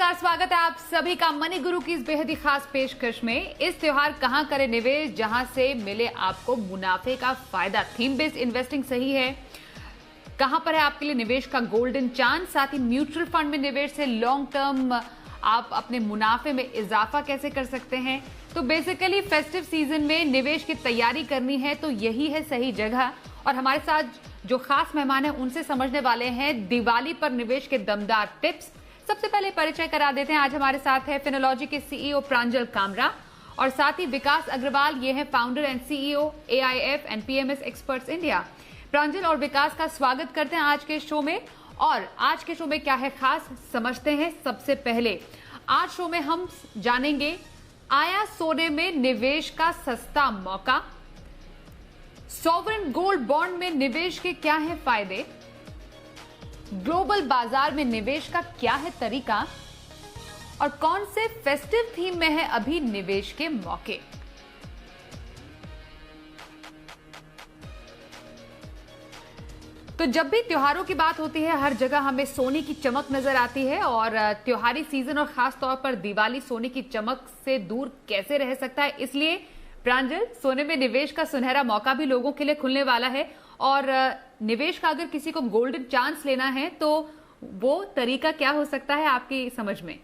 नमस्कार, स्वागत है आप सभी का मनी गुरु की इस बेहद ही खास पेशकश में। इस त्योहार कहां करें निवेश जहां से मिले आपको मुनाफे का फायदा। थीम बेस्ड इन्वेस्टिंग सही है। कहां पर है आपके लिए निवेश का गोल्डन चांस। साथ ही म्यूचुअल फंड में निवेश से लॉन्ग टर्म आप अपने मुनाफे में इजाफा कैसे कर सकते हैं। तो बेसिकली फेस्टिव सीजन में निवेश की तैयारी करनी है तो यही है सही जगह। और हमारे साथ जो खास मेहमान है उनसे समझने वाले हैं दिवाली पर निवेश के दमदार टिप्स। सबसे पहले परिचय करा देते हैं। आज हमारे साथ है फिनोलॉजी के सीईओ प्रांजल कामरा और साथ ही विकास अग्रवाल, ये है founder and CEO AIF and PMS experts India. Pranjal और विकास का स्वागत करते हैं आज के शो में। और आज के शो में क्या है खास समझते हैं। सबसे पहले आज शो में हम जानेंगे आया सोने में निवेश का सस्ता मौका, सॉवरेन गोल्ड बॉन्ड में निवेश के क्या है फायदे, ग्लोबल बाजार में निवेश का क्या है तरीका और कौन से फेस्टिव थीम में है अभी निवेश के मौके। तो जब भी त्योहारों की बात होती है हर जगह हमें सोने की चमक नजर आती है और त्योहारी सीजन और खास तौर पर दिवाली सोने की चमक से दूर कैसे रह सकता है। इसलिए प्रांजल, सोने में निवेश का सुनहरा मौका भी लोगों के लिए खुलने वाला है और निवेश का अगर किसी को गोल्डन चांस लेना है तो वो तरीका क्या हो सकता है आपकी समझ में।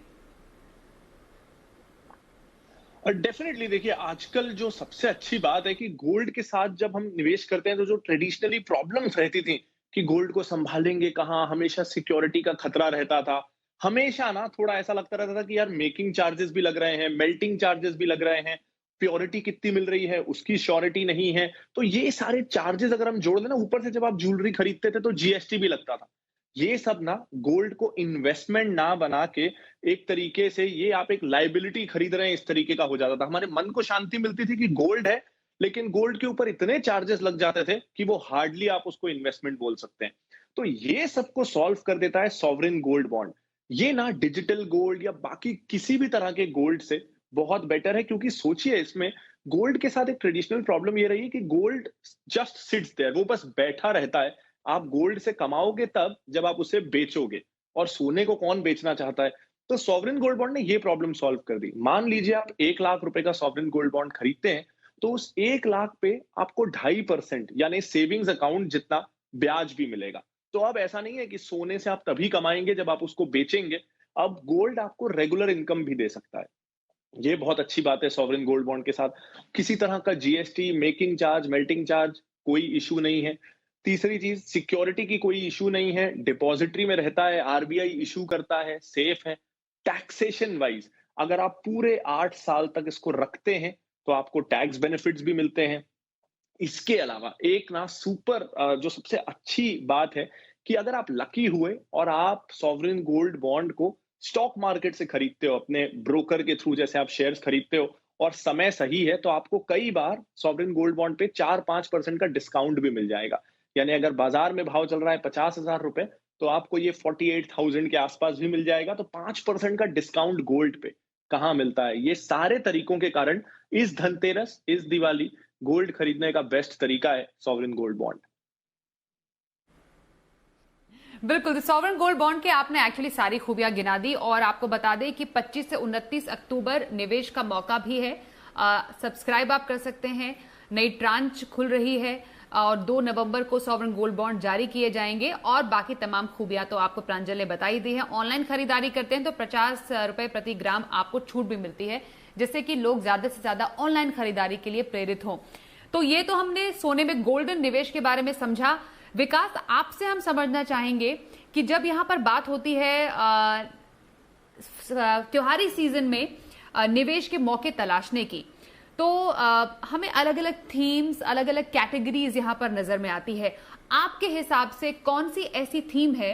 डेफिनेटली देखिए, आजकल जो सबसे अच्छी बात है कि गोल्ड के साथ जब हम निवेश करते हैं तो जो ट्रेडिशनली प्रॉब्लम्स रहती थी कि गोल्ड को संभालेंगे कहाँ, हमेशा सिक्योरिटी का खतरा रहता था। हमेशा ना थोड़ा ऐसा लगता रहता था कि यार मेकिंग चार्जेस भी लग रहे हैं, मेल्टिंग चार्जेस भी लग रहे हैं, प्योरिटी कितनी मिल रही है उसकी श्योरिटी नहीं है। तो ये सारे चार्जेस अगर हम जोड़ दें ना, ऊपर से जब आप ज्वेलरी खरीदते थे तो जीएसटी भी लगता था। ये सब ना गोल्ड को इन्वेस्टमेंट ना बना के एक तरीके से ये आप एक लाइबिलिटी खरीद रहे हैं इस तरीके का हो जाता था। हमारे मन को शांति मिलती थी कि गोल्ड है, लेकिन गोल्ड के ऊपर इतने चार्जेस लग जाते थे कि वो हार्डली आप उसको इन्वेस्टमेंट बोल सकते हैं। तो ये सबको सॉल्व कर देता है सॉवरेन गोल्ड बॉन्ड। ये ना डिजिटल गोल्ड या बाकी किसी भी तरह के गोल्ड से बहुत बेटर है, क्योंकि सोचिए इसमें गोल्ड के साथ एक ट्रेडिशनल प्रॉब्लम ये रही है कि गोल्ड जस्ट सिट्स देयर, वो बस बैठा रहता है। आप गोल्ड से कमाओगे तब जब आप उसे बेचोगे, और सोने को कौन बेचना चाहता है। तो सॉवरेन गोल्ड बॉन्ड ने ये प्रॉब्लम सॉल्व कर दी। मान लीजिए आप 1 लाख रुपए का सॉवरेन गोल्ड बॉन्ड खरीदते हैं तो उस 1 लाख पे आपको 2.5% यानी सेविंग्स अकाउंट जितना ब्याज भी मिलेगा। तो अब ऐसा नहीं है कि सोने से आप तभी कमाएंगे जब आप उसको बेचेंगे, अब गोल्ड आपको रेगुलर इनकम भी दे सकता है। ये बहुत अच्छी बात है सॉवरेन गोल्ड बॉन्ड के साथ। किसी तरह का GST, making charge, melting charge कोई इशू नहीं है। तीसरी चीज, सिक्योरिटी की कोई इशू नहीं है, डिपॉजिटरी में रहता है, आरबीआई इशू करता है, सेफ है। टैक्सेशन वाइज अगर आप पूरे 8 साल तक इसको रखते हैं तो आपको टैक्स बेनिफिट्स भी मिलते हैं। इसके अलावा एक ना सुपर जो सबसे अच्छी बात है कि अगर आप लकी हुए और आप सॉवरेन गोल्ड बॉन्ड को स्टॉक मार्केट से खरीदते हो, अपने ब्रोकर के थ्रू जैसे आप शेयर्स खरीदते हो, और समय सही है, तो आपको कई बार सॉवरेन गोल्ड बॉन्ड पे 4-5% का डिस्काउंट भी मिल जाएगा। यानी अगर बाजार में भाव चल रहा है 50,000 रुपए, तो आपको ये 48,000 के आसपास भी मिल जाएगा। तो 5% का डिस्काउंट गोल्ड पे कहाँ मिलता है। ये सारे तरीकों के कारण इस धनतेरस, इस दिवाली गोल्ड खरीदने का बेस्ट तरीका है सॉवरेन गोल्ड बॉन्ड। बिल्कुल, तो सॉवरेन गोल्ड बॉन्ड के आपने एक्चुअली सारी खूबियां गिना दी और आपको बता दें कि 25 से 29 अक्टूबर निवेश का मौका भी है। सब्सक्राइब आप कर सकते हैं। नई ट्रांच खुल रही है और 2 नवंबर को सॉवरेन गोल्ड बॉन्ड जारी किए जाएंगे और बाकी तमाम खूबियां तो आपको प्रांजल ने बताई दी है। ऑनलाइन खरीदारी करते हैं तो 50 रुपए प्रति ग्राम आपको छूट भी मिलती है, जिससे कि लोग ज्यादा से ज्यादा ऑनलाइन खरीदारी के लिए प्रेरित हों। तो ये तो हमने सोने में गोल्डन निवेश के बारे में समझा। विकास, आपसे हम समझना चाहेंगे कि जब यहां पर बात होती है त्योहारी सीजन में निवेश के मौके तलाशने की, तो हमें अलग अलग थीम्स, अलग अलग कैटेगरीज यहां पर नजर में आती है। आपके हिसाब से कौन सी ऐसी थीम है,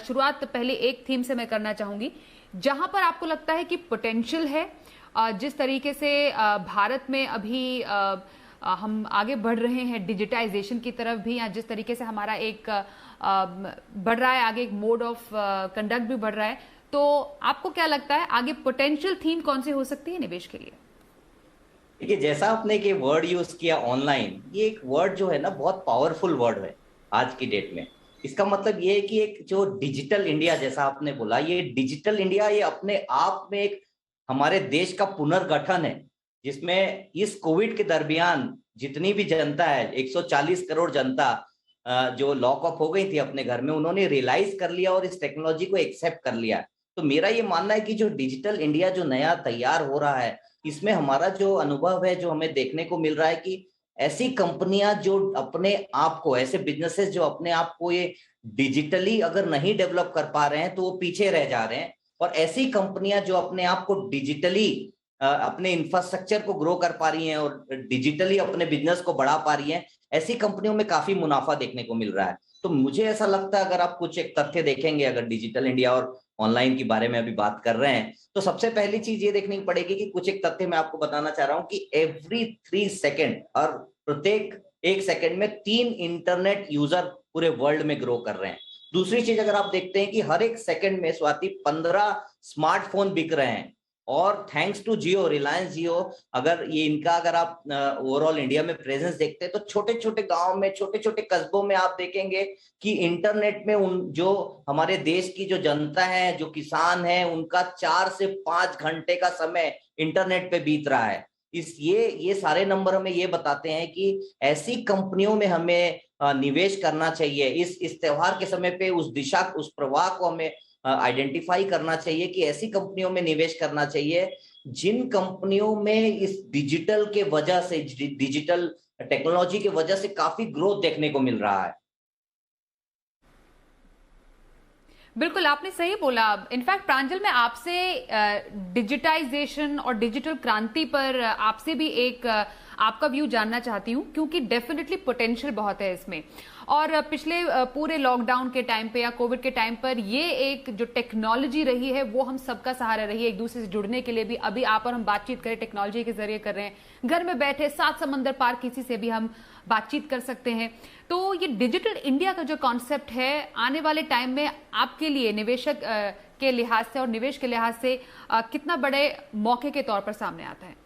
शुरुआत पहले एक थीम से मैं करना चाहूंगी, जहां पर आपको लगता है कि पोटेंशियल है। जिस तरीके से भारत में अभी हम आगे बढ़ रहे हैं डिजिटाइजेशन की तरफ भी, या जिस तरीके से हमारा एक बढ़ रहा है आगे, एक मोड ऑफ कंडक्ट भी बढ़ रहा है, तो आपको क्या लगता है आगे पोटेंशियल थीम कौन सी हो सकती है निवेश के लिए। देखिए, जैसा आपने कि वर्ड यूज किया ऑनलाइन, ये एक वर्ड जो है ना बहुत पावरफुल वर्ड है आज की डेट में। इसका मतलब ये है कि एक जो डिजिटल इंडिया जैसा आपने बोला, ये डिजिटल इंडिया ये अपने आप में एक हमारे देश का पुनर्गठन है, जिसमें इस कोविड के दरमियान जितनी भी जनता है, 140 करोड़ जनता जो लॉक अप हो गई थी अपने घर में, उन्होंने रियलाइज कर लिया और इस टेक्नोलॉजी को एक्सेप्ट कर लिया। तो मेरा ये मानना है कि जो डिजिटल इंडिया जो नया तैयार हो रहा है, इसमें हमारा जो अनुभव है, जो हमें देखने को मिल रहा है कि ऐसी कंपनियां जो अपने आप को, ऐसे बिजनेसेस जो अपने आप को ये डिजिटली अगर नहीं डेवलप कर पा रहे हैं तो वो पीछे रह जा रहे हैं, और ऐसी कंपनियां जो अपने आप को डिजिटली अपने इंफ्रास्ट्रक्चर को ग्रो कर पा रही हैं और डिजिटली अपने बिजनेस को बढ़ा पा रही हैं, ऐसी कंपनियों में काफी मुनाफा देखने को मिल रहा है। तो मुझे ऐसा लगता है, अगर आप कुछ एक तथ्य देखेंगे, अगर डिजिटल इंडिया और ऑनलाइन के बारे में अभी बात कर रहे हैं, तो सबसे पहली चीज ये देखनी पड़ेगी कि कुछ एक तथ्य मैं आपको बताना चाह रहा हूं कि एवरी 3 सेकेंड और प्रत्येक 1 सेकेंड में 3 इंटरनेट यूजर पूरे वर्ल्ड में ग्रो कर रहे हैं। दूसरी चीज अगर आप देखते हैं कि हर एक सेकंड में स्वाति 15 स्मार्टफोन बिक रहे हैं, और थैंक्स टू जियो, रिलायंस जियो, अगर ये इनका अगर आप ओवरऑल इंडिया में प्रेजेंस देखते हैं तो छोटे छोटे गांव में, छोटे छोटे कस्बों में आप देखेंगे कि इंटरनेट में उन जो हमारे देश की जो जनता है, जो किसान है, उनका 4 से 5 घंटे का समय इंटरनेट पे बीत रहा है। ये सारे नंबर हमें ये बताते हैं कि ऐसी कंपनियों में हमें निवेश करना चाहिए। इस त्योहार के समय पे उस दिशा, उस प्रवाह को हमें आइडेंटिफाई करना चाहिए कि ऐसी कंपनियों में निवेश करना चाहिए जिन कंपनियों में इस डिजिटल के वजह से, डिजिटल टेक्नोलॉजी के वजह से काफी ग्रोथ देखने को मिल रहा है। बिल्कुल, आपने सही बोला। इनफैक्ट प्रांजल, मैं आपसे डिजिटाइजेशन और डिजिटल क्रांति पर आपसे भी एक आपका व्यू जानना चाहती हूं, क्योंकि डेफिनेटली पोटेंशियल बहुत है इसमें। और पिछले पूरे लॉकडाउन के टाइम पे या कोविड के टाइम पर ये एक जो टेक्नोलॉजी रही है वो हम सबका सहारा रही है एक दूसरे से जुड़ने के लिए भी। अभी आप और हम बातचीत करें टेक्नोलॉजी के जरिए कर रहे हैं, घर में बैठे 7 समंदर पार किसी से भी हम बातचीत कर सकते हैं। तो ये डिजिटल इंडिया का जो कॉन्सेप्ट है, आने वाले टाइम में आपके लिए निवेशक के लिहाज से और निवेश के लिहाज से कितना बड़े मौके के तौर पर सामने आता है?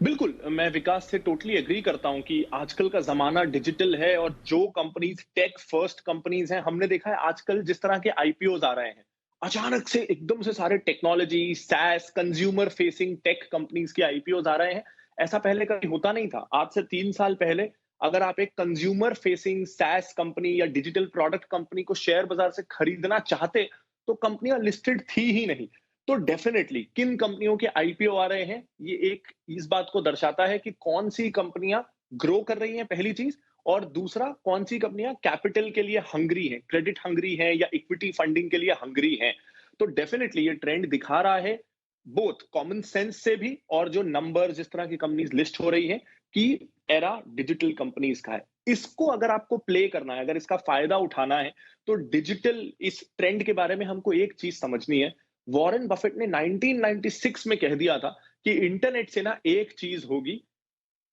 बिल्कुल, मैं विकास से टोटली एग्री करता हूं कि आजकल का जमाना डिजिटल है, और जो कंपनीज टेक फर्स्ट कंपनीज हैं, हमने देखा है आजकल जिस तरह के आईपीओज आ रहे हैं, अचानक से एकदम से सारे technology, SaaS, consumer facing tech companies के आईपीओज आ रहे हैं। ऐसा पहले कभी होता नहीं था। आज से 3 साल पहले अगर आप एक कंज्यूमर फेसिंग सैस कंपनी या डिजिटल प्रोडक्ट कंपनी को शेयर बाजार से खरीदना चाहते, तो कंपनियां लिस्टेड थी ही नहीं। तो डेफिनेटली किन कंपनियों के आईपीओ आ रहे हैं, ये एक इस बात को दर्शाता है कि कौन सी कंपनियां ग्रो कर रही हैं, पहली चीज। और दूसरा, कौन सी कंपनियां कैपिटल के लिए हंग्री हैं, क्रेडिट हंग्री हैं या इक्विटी फंडिंग के लिए हंग्री हैं। तो डेफिनेटली ये ट्रेंड दिखा रहा है, बोथ कॉमन सेंस से भी और जो नंबर जिस तरह की कंपनीज लिस्ट हो रही हैं, कि एरा डिजिटल कंपनीज का है। इसको अगर आपको प्ले करना है, अगर इसका फायदा उठाना है, तो डिजिटल इस ट्रेंड के बारे में हमको एक चीज समझनी है। वॉरेन बफेट ने 1996 में कह दिया था कि इंटरनेट से ना एक चीज होगी,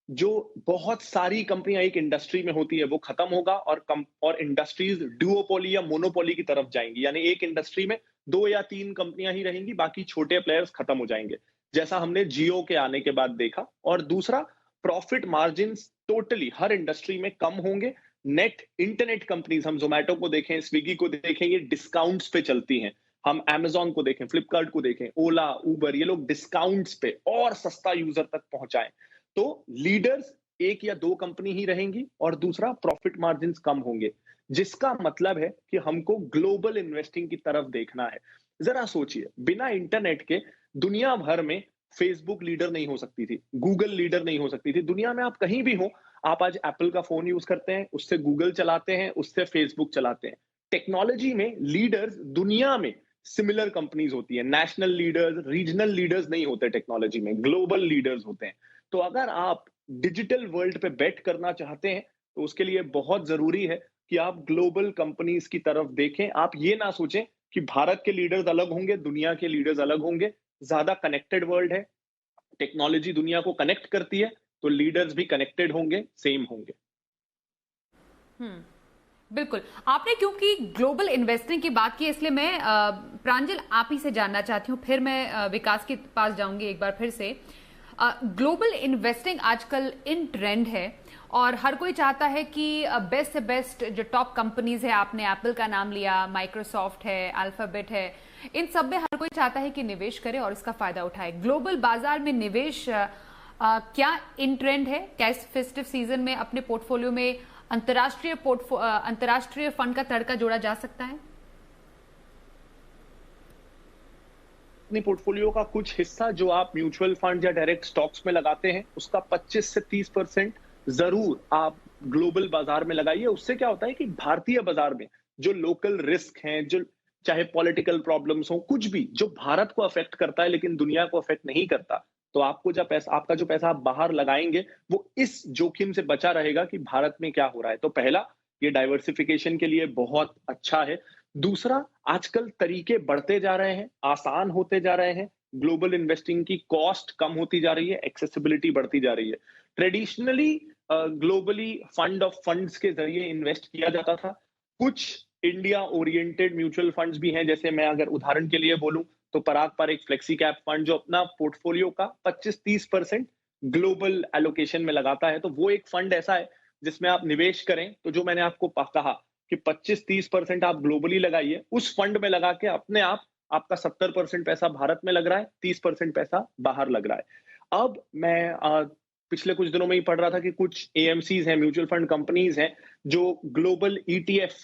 जो बहुत सारी कंपनियां एक इंडस्ट्री में होती है वो खत्म होगा, और इंडस्ट्रीज डुओपोली या मोनोपोली की तरफ जाएंगी। यानी एक इंडस्ट्री में 2 या 3 कंपनियां ही रहेंगी, बाकी छोटे प्लेयर्स खत्म हो जाएंगे, जैसा हमने जियो के आने के बाद देखा। और दूसरा, प्रॉफिट मार्जिन टोटली हर इंडस्ट्री में कम होंगे। नेट इंटरनेट कंपनीज, हम जोमेटो को देखें, स्विगी को देखें, ये डिस्काउंट्स पे चलती हैं। हम Amazon को देखें, फ्लिपकार्ट को देखें, ओला, उबर, ये लोग डिस्काउंट्स पे और सस्ता यूजर तक पहुंचाएं। तो लीडर्स 1 या 2 कंपनी ही रहेंगी, और दूसरा प्रॉफिट मार्जिन कम होंगे, जिसका मतलब है कि हमको ग्लोबल इन्वेस्टिंग की तरफ देखना है। जरा सोचिए, बिना इंटरनेट के दुनिया भर में फेसबुक लीडर नहीं हो सकती थी, गूगल लीडर नहीं हो सकती थी। दुनिया में आप कहीं भी हो, आप आज एप्पल का फोन यूज करते हैं, उससे गूगल चलाते हैं, उससे फेसबुक चलाते हैं। टेक्नोलॉजी में लीडर्स दुनिया में सिमिलर कंपनीज होती है, नेशनल लीडर्स, रीजनल लीडर्स नहीं होते टेक्नोलॉजी में, ग्लोबल लीडर्स होते हैं। तो अगर आप डिजिटल वर्ल्ड पे बेट करना चाहते हैं, तो उसके लिए बहुत जरूरी है कि आप ग्लोबल कंपनीज की तरफ देखें। आप ये ना सोचें कि भारत के लीडर्स अलग होंगे, दुनिया के लीडर्स अलग होंगे। ज्यादा कनेक्टेड वर्ल्ड है, टेक्नोलॉजी दुनिया को कनेक्ट करती है, तो लीडर्स भी कनेक्टेड होंगे, सेम होंगे। बिल्कुल, आपने क्योंकि ग्लोबल इन्वेस्टिंग की बात की, इसलिए मैं प्रांजल आप ही से जानना चाहती हूँ, फिर मैं विकास के पास जाऊंगी एक बार फिर से। ग्लोबल इन्वेस्टिंग आजकल इन ट्रेंड है और हर कोई चाहता है कि बेस्ट से बेस्ट जो टॉप कंपनीज है, आपने एप्पल का नाम लिया, माइक्रोसॉफ्ट है, अल्फाबेट है, इन सब में हर कोई चाहता है कि निवेश करे और इसका फायदा उठाए। ग्लोबल बाजार में निवेश क्या इन ट्रेंड है? क्या इस फेस्टिव सीजन में अपने पोर्टफोलियो में अंतर्राष्ट्रीय फंड का तड़का जोड़ा जा सकता है? अपने पोर्टफोलियो का कुछ हिस्सा जो आप म्यूचुअल फंड या डायरेक्ट स्टॉक्स में लगाते हैं, उसका 25 से 30% जरूर आप ग्लोबल बाजार में लगाइए। उससे क्या होता है कि भारतीय बाजार में जो लोकल रिस्क हैं, जो चाहे पॉलिटिकल प्रॉब्लम्स हो, कुछ भी जो भारत को अफेक्ट करता है लेकिन दुनिया को अफेक्ट नहीं करता, तो आपका जो पैसा आप बाहर लगाएंगे वो इस जोखिम से बचा रहेगा कि भारत में क्या हो रहा है। तो पहला, ये डाइवर्सिफिकेशन के लिए बहुत अच्छा है। दूसरा, आजकल तरीके बढ़ते जा रहे हैं, आसान होते जा रहे हैं, ग्लोबल इन्वेस्टिंग की कॉस्ट कम होती जा रही है, एक्सेसिबिलिटी बढ़ती जा रही है। Traditionally globally fund of funds के जरिए इन्वेस्ट किया जाता था। कुछ इंडिया ओरिएंटेड म्यूचुअल फंड्स भी हैं, जैसे मैं अगर उदाहरण के लिए बोलूं तो पराग पर एक फ्लेक्सी कैप फंड जो अपना पोर्टफोलियो का 25-30% ग्लोबल एलोकेशन में लगाता है। तो वो एक फंड ऐसा है जिसमें आप निवेश करें तो जो मैंने आपको कहा कि 25-30% आप ग्लोबली लगाइए, उस फंड में लगा के अपने आप आपका 70% पैसा भारत में लग रहा है, 30% पैसा बाहर लग रहा है। अब मैं पिछले कुछ दिनों में ही पढ़ रहा था कि कुछ एएमसीज हैं, म्यूचुअल फंड कंपनीज हैं, जो ग्लोबल ईटीएफ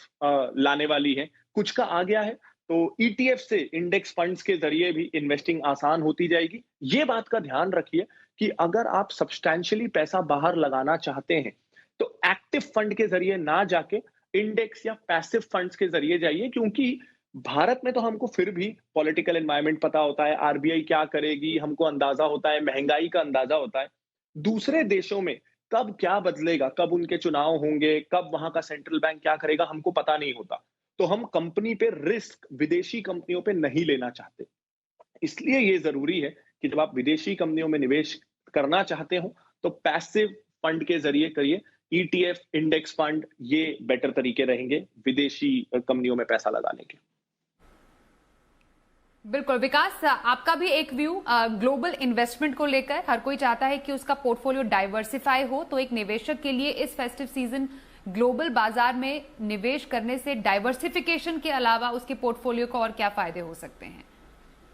लाने वाली हैं। कुछ का आ गया है, तो ईटीएफ से इंडेक्स फंड्स के जरिए भी इन्वेस्टिंग आसान होती जाएगी। ये बात का ध्यान रखिए कि अगर आप सब्सटैंशियली पैसा बाहर लगाना चाहते हैं तो एक्टिव फंड के जरिए ना जाके इंडेक्स या पैसिव फंड्स के जरिए जाइए, क्योंकि भारत में तो हमको फिर भी पॉलिटिकल एनवायरनमेंट पता होता है, आरबीआई क्या करेगी हमको अंदाजा होता है, महंगाई का अंदाजा होता है। दूसरे देशों में कब क्या बदलेगा, कब उनके चुनाव होंगे, कब वहां का सेंट्रल बैंक क्या करेगा, हमको पता नहीं होता। तो हम कंपनी पे रिस्क विदेशी कंपनियों पे नहीं लेना चाहते। इसलिए ये जरूरी है कि जब आप विदेशी कंपनियों में निवेश करना चाहते हो तो पैसिव फंड के जरिए करिए। ईटीएफ, इंडेक्स फंड, ये बेटर तरीके रहेंगे विदेशी कंपनियों में पैसा लगाने के। बिल्कुल विकास, आपका भी एक व्यू ग्लोबल इन्वेस्टमेंट को लेकर। हर कोई चाहता है कि उसका पोर्टफोलियो डाइवर्सिफाई हो, तो एक निवेशक के लिए इस फेस्टिव सीजन ग्लोबल बाजार में निवेश करने से डाइवर्सिफिकेशन के अलावा उसके पोर्टफोलियो को और क्या फायदे हो सकते हैं?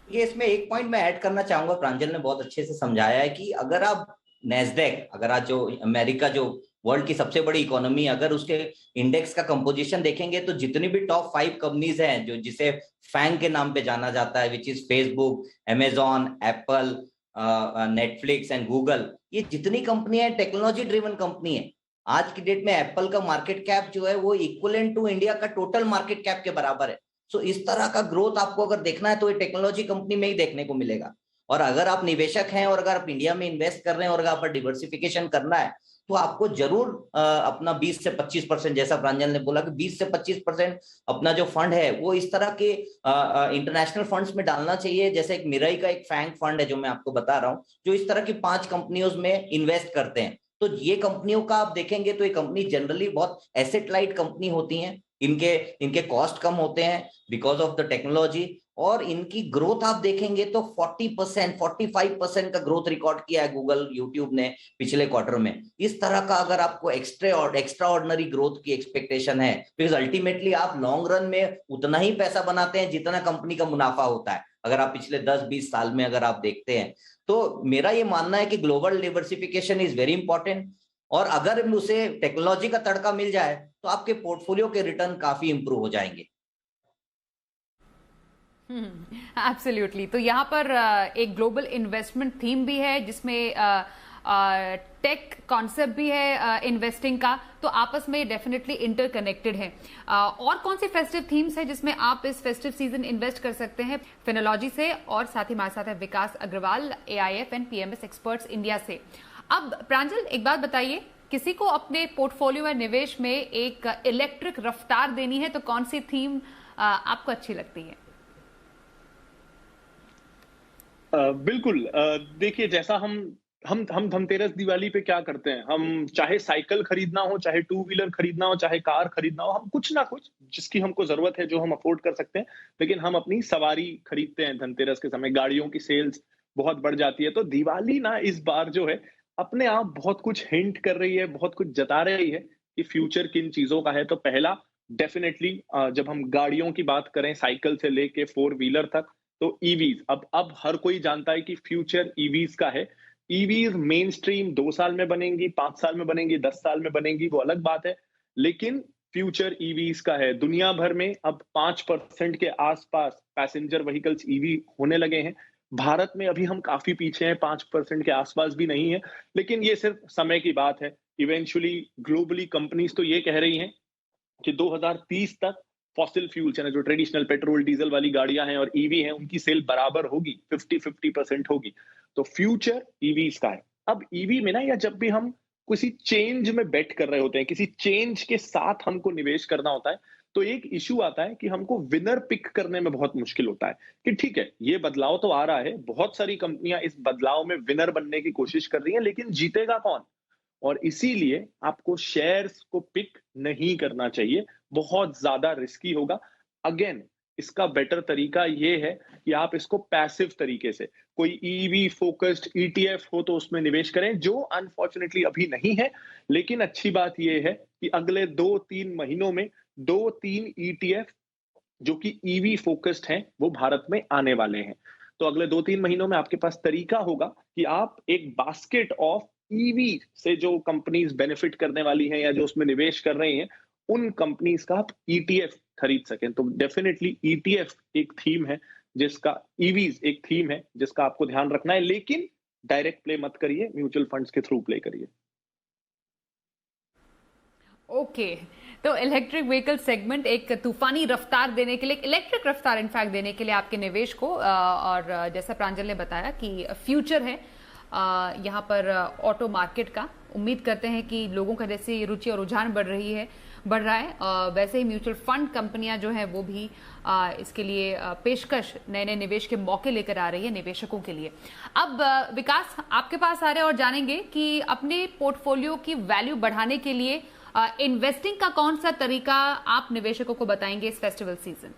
ये इसमें एक पॉइंट मैं ऐड करना चाहूंगा, प्रांजल ने बहुत अच्छे से समझाया है कि अगर आप नेस्डेक, अगर आज जो अमेरिका जो वर्ल्ड की सबसे बड़ी इकोनॉमी, अगर उसके इंडेक्स का कंपोजिशन देखेंगे तो जितनी भी टॉप 5 कंपनीज हैं जो जिसे फैंग के नाम पे जाना जाता है, which is Facebook, Amazon, Apple, Netflix and Google, ये जितनी कंपनी है टेक्नोलॉजी ड्रिवन कंपनी है। आज की डेट में एप्पल का मार्केट कैप जो है वो इक्विवेलेंट टू इंडिया का टोटल मार्केट कैप के बराबर है। सो इस तरह का ग्रोथ आपको अगर देखना है तो ये टेक्नोलॉजी कंपनी में ही देखने को मिलेगा। और अगर आप निवेशक हैं और अगर आप इंडिया में इन्वेस्ट कर रहे हैं और अगर आप डिवर्सिफिकेशन करना है तो आपको जरूर अपना 20 से 25%, जैसा प्रांजल ने बोला कि 20 से 25% अपना जो फंड है वो इस तरह के इंटरनेशनल फंड्स में डालना चाहिए। जैसे एक मिराई का एक फैंग फंड है जो मैं आपको बता रहा हूँ, जो इस तरह की 5 कंपनियों में इन्वेस्ट करते हैं। तो ये कंपनियों का आप देखेंगे तो ये कंपनी जनरली बहुत एसेट लाइट कंपनी होती हैं, इनके कॉस्ट कम होते हैं बिकॉज ऑफ द टेक्नोलॉजी, और इनकी ग्रोथ आप देखेंगे तो 40%, 45% का ग्रोथ रिकॉर्ड किया है गूगल, यूट्यूब ने पिछले क्वार्टर में। इस तरह का अगर आपको एक्स्ट्रा ऑर्डिनरी ग्रोथ की एक्सपेक्टेशन है, बिकॉज अल्टीमेटली आप लॉन्ग रन में उतना ही पैसा बनाते हैं जितना कंपनी का मुनाफा होता है। अगर आप पिछले 10-20 साल में अगर आप देखते हैं तो मेरा ये मानना है कि global diversification is very important, और अगर उसे टेक्नोलॉजी का तड़का मिल जाए तो आपके पोर्टफोलियो के रिटर्न काफी इंप्रूव हो जाएंगे। एब्सोल्युटली। तो यहाँ पर एक ग्लोबल इन्वेस्टमेंट थीम भी है जिसमें टेक कॉन्सेप्ट भी है इन्वेस्टिंग का, तो आपस में डेफिनेटली इंटरकनेक्टेड है। और कौन सी फेस्टिव थीम्स है जिसमें आप इस फेस्टिव सीजन इन्वेस्ट कर सकते हैं? फिनोलॉजी से, और साथ ही हमारे साथ है Vikas Agarwal, AIF and PMS experts India से। अब प्रांजल, एक बात बताइए, किसी को अपने पोर्टफोलियो में निवेश में एक इलेक्ट्रिक रफ्तार देनी है तो कौन सी थीम आपको अच्छी लगती है? बिल्कुल, देखिए, जैसा हम धनतेरस दिवाली पे क्या करते हैं, हम चाहे साइकिल खरीदना हो, चाहे 2 व्हीलर खरीदना हो, चाहे कार खरीदना हो, हम कुछ ना कुछ जिसकी हमको जरूरत है, जो हम अफोर्ड कर सकते हैं, लेकिन हम अपनी सवारी खरीदते हैं धनतेरस के समय। गाड़ियों की सेल्स बहुत बढ़ जाती है। तो दिवाली ना इस बार जो है अपने आप बहुत कुछ हिंट कर रही है, बहुत कुछ जता रही है कि फ्यूचर किन चीजों का है। तो पहला डेफिनेटली जब हम गाड़ियों की बात करें साइकिल से लेके फोर व्हीलर तक, तो ईवीज अब हर कोई जानता है कि फ्यूचर ईवीज का है। ईवीज मेन स्ट्रीम 2 साल में बनेंगी, 5 साल में बनेंगी, 10 साल में बनेंगी, वो अलग बात है। लेकिन फ्यूचर ईवीज का है। दुनिया भर में अब 5% के आसपास पैसेंजर व्हीकल्स ईवी होने लगे हैं। भारत में अभी हम काफी पीछे हैं, 5% के आसपास भी नहीं है, लेकिन ये सिर्फ समय की बात है। इवेंचुअली ग्लोबली कंपनीज तो ये कह रही हैं कि 2030 तक फॉसिल फ्यूल्स यानी जो ट्रेडिशनल पेट्रोल डीजल वाली गाड़ियां हैं और ईवी हैं, उनकी सेल बराबर होगी, 50-50% होगी। तो फ्यूचर ईवीज का है। अब ईवी में ना, या जब भी हम किसी चेंज में बेट कर रहे होते हैं, किसी चेंज के साथ हमको निवेश करना होता है, तो एक इश्यू आता है कि हमको विनर पिक करने में बहुत मुश्किल होता है कि ठीक है, ये बदलाव तो आ रहा है, बहुत सारी कंपनियां इस बदलाव में विनर बनने की कोशिश कर रही हैं, लेकिन जीतेगा कौन? और इसीलिए आपको शेयर्स को पिक नहीं करना चाहिए, बहुत ज्यादा रिस्की होगा। अगेन, इसका बेटर तरीका ये है कि आप इसको पैसिव तरीके से, कोई ईवी फोकस्ड ईटीएफ हो तो उसमें निवेश करें, जो अनफॉर्चुनेटली अभी नहीं है। लेकिन अच्छी बात यह है कि अगले 2-3 महीनों में 2-3 ईटीएफ जो कि ईवी फोकस्ड हैं, वो भारत में आने वाले हैं। तो अगले 2-3 महीनों में आपके पास तरीका होगा कि आप एक बास्केट ऑफ ईवी से जो कंपनीज बेनिफिट करने वाली हैं या जो उसमें निवेश कर रही हैं, उन कंपनीज का आप ईटीएफ खरीद सकें। तो डेफिनेटली ईटीएफ एक थीम है जिसका, ईवीज एक थीम है जिसका आपको ध्यान रखना है, लेकिन डायरेक्ट प्ले मत करिए, म्यूचुअल फंड्स के थ्रू प्ले करिए। ओके, तो इलेक्ट्रिक व्हीकल सेगमेंट एक तूफानी रफ्तार देने के लिए, इलेक्ट्रिक रफ्तार इनफैक्ट देने के लिए आपके निवेश को, और जैसा प्रांजल ने बताया कि फ्यूचर है यहाँ पर ऑटो मार्केट का। उम्मीद करते हैं कि लोगों का जैसे रुचि और रुझान बढ़ रहा है, वैसे ही म्यूचुअल फंड कंपनियां जो है वो भी इसके लिए पेशकश, नए नए निवेश के मौके लेकर आ रही है निवेशकों के लिए। अब विकास आपके पास आ रहे हैं और जानेंगे कि अपने पोर्टफोलियो की वैल्यू बढ़ाने के लिए इन्वेस्टिंग का कौन सा तरीका आप निवेशकों को बताएंगे इस फेस्टिवल सीजन?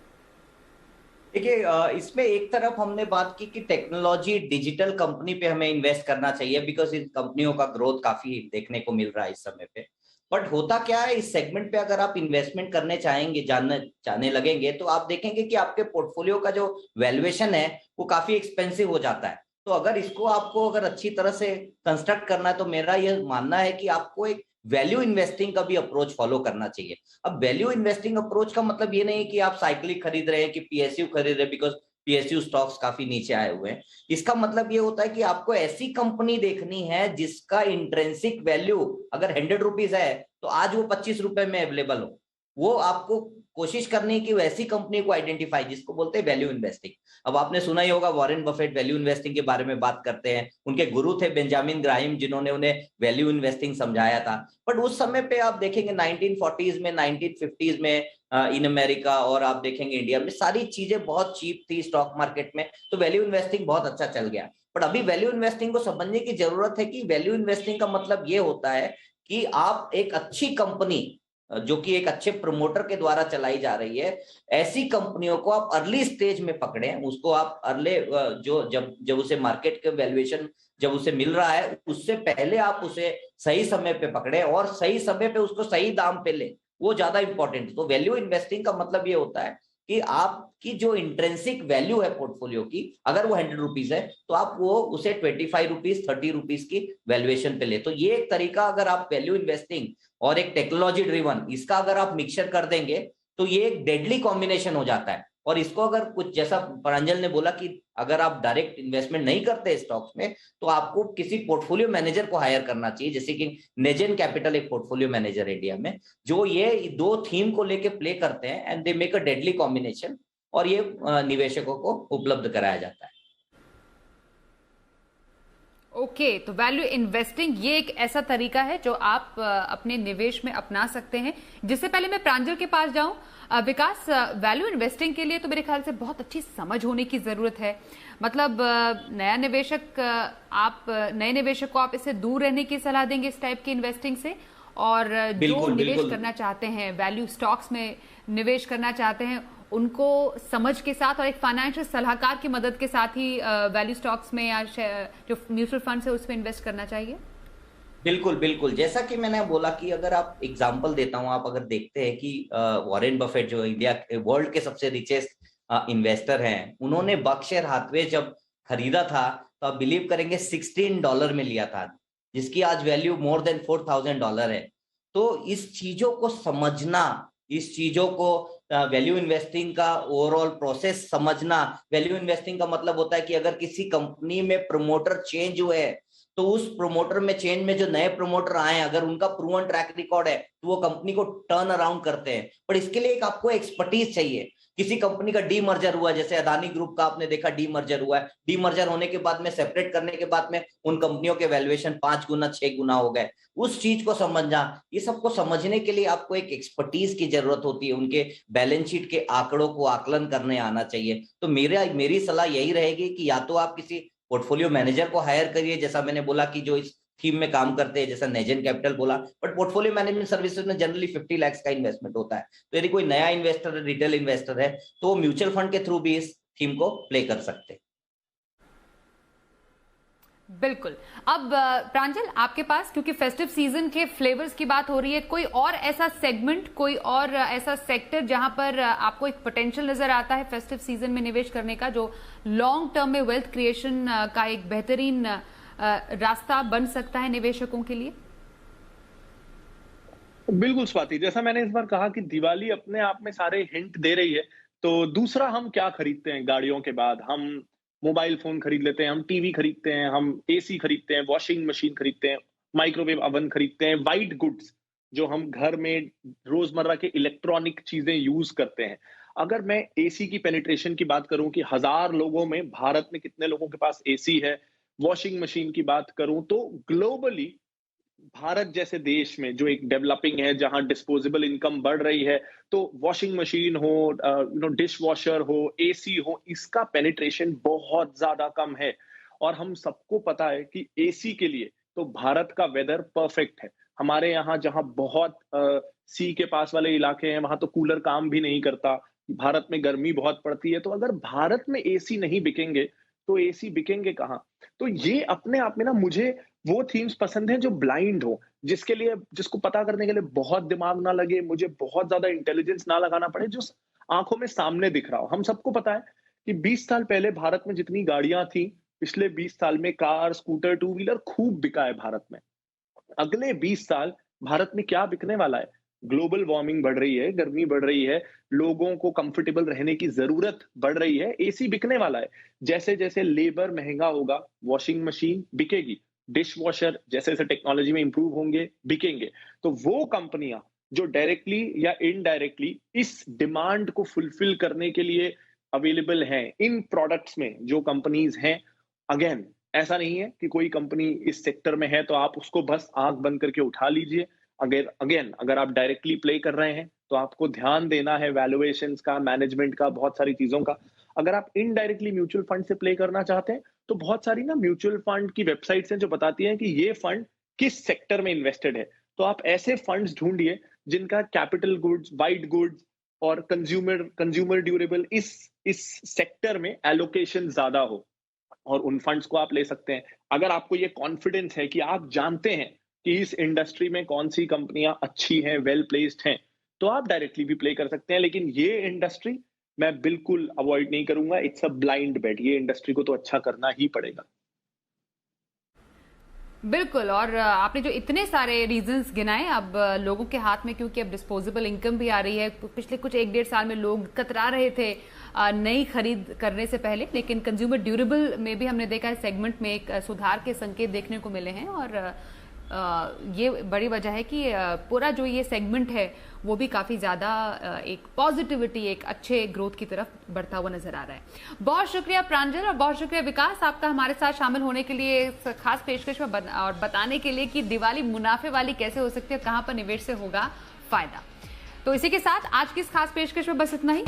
देखिए, इसमें एक तरफ हमने बात की कि टेक्नोलॉजी डिजिटल कंपनी पे हमें इन्वेस्ट करना चाहिए, बिकॉज इन कंपनियों का ग्रोथ काफी देखने को मिल रहा है इस समय पे। बट होता क्या है, इस सेगमेंट पे अगर आप इन्वेस्टमेंट करने चाहेंगे, जाने लगेंगे, तो आप देखेंगे कि आपके पोर्टफोलियो का जो वैल्यूएशन है वो काफी एक्सपेंसिव हो जाता है। तो अगर इसको आपको अगर अच्छी तरह से कंस्ट्रक्ट करना है, तो मेरा यह मानना है कि आपको एक वैल्यू इन्वेस्टिंग का भी अप्रोच फॉलो करना चाहिए। अब वैल्यू इन्वेस्टिंग अप्रोच का मतलब ये नहीं कि आप साइकिल खरीद रहे हैं कि पीएसयू खरीद रहे हैं, बिकॉज पीएसयू स्टॉक्स काफी नीचे आए हुए हैं। इसका मतलब ये होता है कि आपको ऐसी कंपनी देखनी है जिसका इंट्रिंसिक वैल्यू अगर 100 रुपीज है तो आज वो 25 रुपए में अवेलेबल हो। वो आपको कोशिश करनी है कि वैसी कंपनी को आइडेंटिफाई, जिसको बोलते हैं वैल्यू इन्वेस्टिंग। अब आपने सुना ही होगा, वॉरेन बफेट वैल्यू इन्वेस्टिंग के बारे में बात करते हैं। उनके गुरु थे बेंजामिन ग्राहिम, जिन्होंने उन्हें वैल्यू इन्वेस्टिंग समझाया था। बट उस समय पे आप देखेंगे 1940s में, 1950s में इन अमेरिका, और आप देखेंगे इंडिया में, सारी चीजें बहुत चीप थी स्टॉक मार्केट में, तो वैल्यू इन्वेस्टिंग बहुत अच्छा चल गया। बट अभी वैल्यू इन्वेस्टिंग को समझने की जरूरत है कि वैल्यू इन्वेस्टिंग का मतलब ये होता है कि आप एक अच्छी कंपनी जो कि एक अच्छे प्रमोटर के द्वारा चलाई जा रही है, ऐसी कंपनियों को आप अर्ली स्टेज में पकड़े, उसको आप अर्ले जो जब उसे मार्केट के वैल्यूएशन जब उसे मिल रहा है उससे पहले आप उसे सही समय पे पकड़े और सही समय पे उसको सही दाम पे ले, वो ज्यादा इंपॉर्टेंट है। तो वैल्यू इन्वेस्टिंग का मतलब ये होता है कि आपकी जो इंट्रिंसिक वैल्यू है पोर्टफोलियो की, अगर वो 100 रुपीज है तो आप वो उसे 25 रुपीज, 30 रुपीज की वैल्यूएशन पे ले। तो ये एक तरीका, अगर आप वैल्यू इन्वेस्टिंग और एक टेक्नोलॉजी ड्रिवन, इसका अगर आप मिक्सचर कर देंगे तो ये एक डेडली कॉम्बिनेशन हो जाता है। और इसको अगर कुछ, जैसा प्रांजल ने बोला कि अगर आप डायरेक्ट इन्वेस्टमेंट नहीं करते स्टॉक्स में, तो आपको किसी पोर्टफोलियो मैनेजर को हायर करना चाहिए, जैसे कि नेजेन कैपिटल एक पोर्टफोलियो मैनेजर इंडिया में, जो ये दो थीम को लेके प्ले करते हैं and they make a deadly combination, और ये निवेशकों को उपलब्ध कराया जाता है। ओके, तो वैल्यू इन्वेस्टिंग ये एक ऐसा तरीका है जो आप अपने निवेश में अपना सकते हैं। जिससे पहले मैं प्रांजल के पास जाऊं, विकास, वैल्यू इन्वेस्टिंग के लिए तो मेरे ख्याल से बहुत अच्छी समझ होने की जरूरत है। मतलब नए निवेशक को आप इससे दूर रहने की सलाह देंगे इस टाइप की इन्वेस्टिंग से, और जो निवेश करना चाहते हैं, वैल्यू स्टॉक्स में निवेश करना चाहते हैं, उनको समझ के साथ और एक फाइनेंशियल सलाहकार की मदद के साथ ही वैल्यू स्टॉक्स में या जो म्यूचुअल फंड है उसमें इन्वेस्ट करना चाहिए? बिल्कुल बिल्कुल, जैसा कि मैंने बोला कि अगर आप एग्जांपल देता हूं, आप अगर देखते हैं कि वॉरेन बफेट जो इंडिया वर्ल्ड के सबसे रिचेस्ट इन्वेस्टर हैं, उन्होंने बर्कशायर हाथवे जब खरीदा था तो आप बिलीव करेंगे $16 में लिया था, जिसकी आज वैल्यू मोर देन $4,000 है। तो इस चीजों को समझना, इस चीजों को वैल्यू इन्वेस्टिंग का ओवरऑल प्रोसेस समझना। वैल्यू इन्वेस्टिंग का मतलब होता है कि अगर किसी कंपनी में प्रमोटर चेंज हुए तो उस प्रमोटर में चेंज में जो नए प्रमोटर आए, अगर उनका प्रूवन ट्रैक रिकॉर्ड है तो वो कंपनी को टर्न अराउंड करते हैं। पर इसके लिए एक आपको एक्सपर्टीज चाहिए। किसी कंपनी का डीमर्जर हुआ, जैसे अदानी ग्रुप का आपने देखा डीमर्जर हुआ है, डीमर्जर होने के बाद में सेपरेट करने के बाद में उन कंपनियों के वैल्यूएशन 5 गुना 6 गुना हो गए। उस चीज को समझना, ये सबको समझने के लिए आपको एक एक्सपर्टीज की जरूरत होती है। उनके बैलेंस शीट के आंकड़ों को आकलन करने आना चाहिए। तो मेरी सलाह यही रहेगी कि या तो आप किसी पोर्टफोलियो मैनेजर को हायर करिए, जैसा मैंने बोला कि जो इस थीम में काम करते हैं, जैसा नेजन कैपिटल बोला, बट पोर्टफोलियो मैनेजमेंट सर्विसेज में जनरली 50 लाख का इन्वेस्टमेंट होता है। तो यदि कोई नया इन्वेस्टर, रिटेल इन्वेस्टर है, तो म्यूचुअल फंड के थ्रू भी इस थीम को प्ले कर सकते हैं। बिल्कुल। अब प्रांजल, आपके पास क्योंकि फेस्टिव सीजन के फ्लेवर्स की बात हो रही है, कोई और ऐसा सेगमेंट, कोई और ऐसा सेक्टर जहां पर आपको एक पोटेंशियल नजर आता है फेस्टिव सीजन में निवेश करने का, जो लॉन्ग टर्म में वेल्थ क्रिएशन का एक बेहतरीन रास्ता बन सकता है निवेशकों के लिए? बिल्कुल स्वाति, जैसा मैंने इस बार कहा कि दिवाली अपने आप में सारे हिंट दे रही है। तो दूसरा, हम क्या खरीदते हैं गाड़ियों के बाद? हम मोबाइल फोन खरीद लेते हैं, हम टीवी खरीदते हैं, हम एसी खरीदते हैं, वॉशिंग मशीन खरीदते हैं, माइक्रोवेव ओवन खरीदते हैं, वाइट गुड्स जो हम घर में रोजमर्रा के इलेक्ट्रॉनिक चीजें यूज करते हैं। अगर मैं एसी की पेनिट्रेशन की बात करूं कि 1000 लोगों में भारत में कितने लोगों के पास एसी है, वॉशिंग मशीन की बात करूं तो ग्लोबली भारत जैसे देश में जो एक डेवलपिंग है, जहां डिस्पोजेबल इनकम बढ़ रही है, तो वॉशिंग मशीन हो, डिश वॉशर हो, एसी हो, इसका पेनिट्रेशन बहुत ज्यादा कम है। और हम सबको पता है कि एसी के लिए तो भारत का वेदर परफेक्ट है। हमारे यहाँ जहां बहुत सी के पास वाले इलाके हैं, वहां तो कूलर काम भी नहीं करता। भारत में गर्मी बहुत पड़ती है। तो अगर भारत में एसी नहीं बिकेंगे तो एसी बिकेंगे कहाँ? तो ये अपने आप में ना, मुझे वो थीम्स पसंद है जो ब्लाइंड हो, जिसको पता करने के लिए बहुत दिमाग ना लगे, मुझे बहुत ज्यादा इंटेलिजेंस ना लगाना पड़े, जो आंखों में सामने दिख रहा हो। हम सबको पता है कि 20 साल पहले भारत में जितनी गाड़ियां थी, पिछले 20 साल में कार, स्कूटर, टू व्हीलर खूब बिका है भारत में। अगले 20 साल भारत में क्या बिकने वाला है? ग्लोबल वार्मिंग बढ़ रही है, गर्मी बढ़ रही है, लोगों को कंफर्टेबल रहने की जरूरत बढ़ रही है, एसी बिकने वाला है। जैसे जैसे लेबर महंगा होगा, वॉशिंग मशीन बिकेगी, डिश वॉशर जैसे जैसे टेक्नोलॉजी में इंप्रूव होंगे, बिकेंगे। तो वो कंपनियां जो डायरेक्टली या इनडायरेक्टली इस डिमांड को फुलफिल करने के लिए अवेलेबल हैं, इन प्रोडक्ट्स में जो कंपनीज हैं, अगेन ऐसा नहीं है कि कोई कंपनी इस सेक्टर में है तो आप उसको बस आंख बंद करके उठा लीजिए। अगर आप डायरेक्टली प्ले कर रहे हैं तो आपको ध्यान देना है वैल्यूएशंस का, मैनेजमेंट का, बहुत सारी चीजों का। अगर आप इनडायरेक्टली म्यूचुअल फंड से प्ले करना चाहते हैं तो बहुत सारी ना म्यूचुअल फंड की वेबसाइट्स हैं जो बताती हैं कि ये फंड किस सेक्टर में इन्वेस्टेड है। तो आप ऐसे फंड्स ढूंढिए जिनका कैपिटल गुड्स, वाइट गुड्स और कंज्यूमर ड्यूरेबल इस सेक्टर में एलोकेशन ज्यादा हो, और उन फंड्स को आप ले सकते हैं। अगर आपको ये कॉन्फिडेंस है कि आप जानते हैं कि इस इंडस्ट्री में कौन सी कंपनियां अच्छी हैं, वेल प्लेस्ड हैं, तो आप डायरेक्टली भी प्ले कर सकते हैं। लेकिन ये इंडस्ट्री मैं बिल्कुल अवॉइड नहीं करूंगा। इट्स अ ब्लाइंड बेट। ये इंडस्ट्री को तो अच्छा करना ही पड़ेगा। बिल्कुल। और आपने जो इतने सारे रीजंस गिनाए, अब लोगों के हाथ में क्योंकि अब डिस्पोजेबल इनकम भी आ रही है, पिछले कुछ 1-1.5 साल में लोग कतरा रहे थे नई खरीद करने से पहले, लेकिन कंज्यूमर ड्यूरेबल में भी हमने देखा है सेगमेंट में एक सुधार के संकेत देखने को मिले हैं। और ये बड़ी वजह है कि पूरा जो ये सेगमेंट है वो भी काफी ज्यादा एक पॉजिटिविटी, एक अच्छे ग्रोथ की तरफ बढ़ता हुआ नजर आ रहा है। बहुत शुक्रिया प्रांजल और बहुत शुक्रिया विकास आपका हमारे साथ शामिल होने के लिए, खास पेशकश में और बताने के लिए कि दिवाली मुनाफे वाली कैसे हो सकती है, कहां पर निवेश से होगा फायदा। तो इसी के साथ आज की इस खास पेशकश में बस इतना ही।